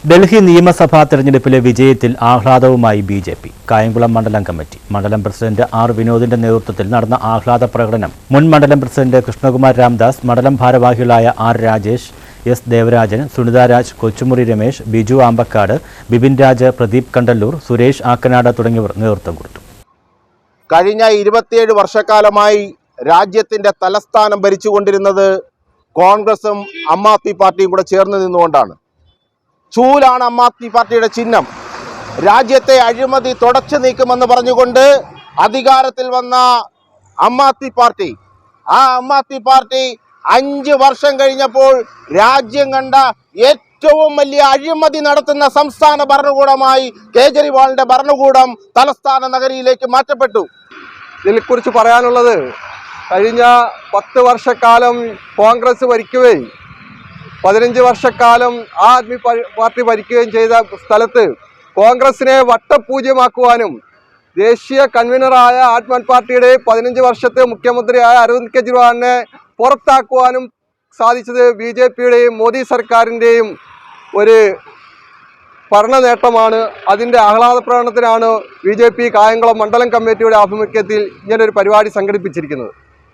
ഡൽഹി നിയമസഭാ തെരഞ്ഞെടുപ്പിലെ വിജയത്തിൽ ആഹ്ലാദവുമായി ബി.ജെ.പി. കായംകുളം മണ്ഡലം കമ്മിറ്റി മണ്ഡലം പ്രസിഡന്റ് ആർ വിനോദിന്റെ നേതൃത്വത്തിൽ നടന്ന ആഹ്ലാദ പ്രകടനം മുൻ മണ്ഡലം പ്രസിഡന്റ് കൃഷ്ണകുമാർ രാംദാസ്, മണ്ഡലം ഭാരവാഹികളായ ആർ രാജേഷ്, എസ് ദേവരാജൻ, സുനിത രാജ്, കൊച്ചുമുറി രമേശ്, ബിജു ആമ്പക്കാട്, ബിപിൻ രാജ്, പ്രദീപ് കണ്ടല്ലൂർ, സുരേഷ് ആക്കനാട് തുടങ്ങിയവർ നേതൃത്വം കൊടുത്തു. കഴിഞ്ഞ 27 വർഷക്കാലമായി രാജ്യത്തിന്റെ തലസ്ഥാനം ഭരിച്ചുകൊണ്ടിരുന്നത് കോൺഗ്രസും ആം ആദ്മി പാർട്ടിയും കൂടെ ചേർന്ന് നിന്നുകൊണ്ടാണ്. ചൂലാണ് ആം ആദ്മി പാർട്ടിയുടെ ചിഹ്നം. രാജ്യത്തെ അഴിമതി തുടച്ചു നീക്കുമെന്ന് പറഞ്ഞുകൊണ്ട് അധികാരത്തിൽ വന്ന ആം ആദ്മി പാർട്ടി, ആ ആം ആദ്മി പാർട്ടി 5 വർഷം കഴിഞ്ഞപ്പോൾ രാജ്യം കണ്ട ഏറ്റവും വലിയ അഴിമതി നടത്തുന്ന സംസ്ഥാന ഭരണകൂടമായി കേജ്രിവാളിന്റെ ഭരണകൂടം തലസ്ഥാന നഗരിയിലേക്ക് മാറ്റപ്പെട്ടു. ഇതിനെക്കുറിച്ച് പറയാനുള്ളത്, കഴിഞ്ഞ 10 വർഷക്കാലം കോൺഗ്രസ് ഭരിക്കുകയും 15 വർഷക്കാലം ആദ്മി പാർട്ടി ഭരിക്കുകയും ചെയ്ത സ്ഥലത്ത് കോൺഗ്രസിനെ വട്ടപൂജ്യമാക്കുവാനും ദേശീയ കൺവീനറായ ആം ആദ്മി പാർട്ടിയുടെ 15 വർഷത്തെ മുഖ്യമന്ത്രിയായ അരവിന്ദ് കെജ്രിവാളിനെ പുറത്താക്കുവാനും സാധിച്ചത് ബി.ജെ.പിയുടെയും മോദി സർക്കാരിൻ്റെയും ഒരു ഭരണ നേട്ടമാണ്. അതിൻ്റെ ആഹ്ലാദ പ്രകടനത്തിനാണ് ബി.ജെ.പി. കായംകുളം മണ്ഡലം കമ്മിറ്റിയുടെ ആഭിമുഖ്യത്തിൽ ഇങ്ങനൊരു പരിപാടി സംഘടിപ്പിച്ചിരിക്കുന്നത്.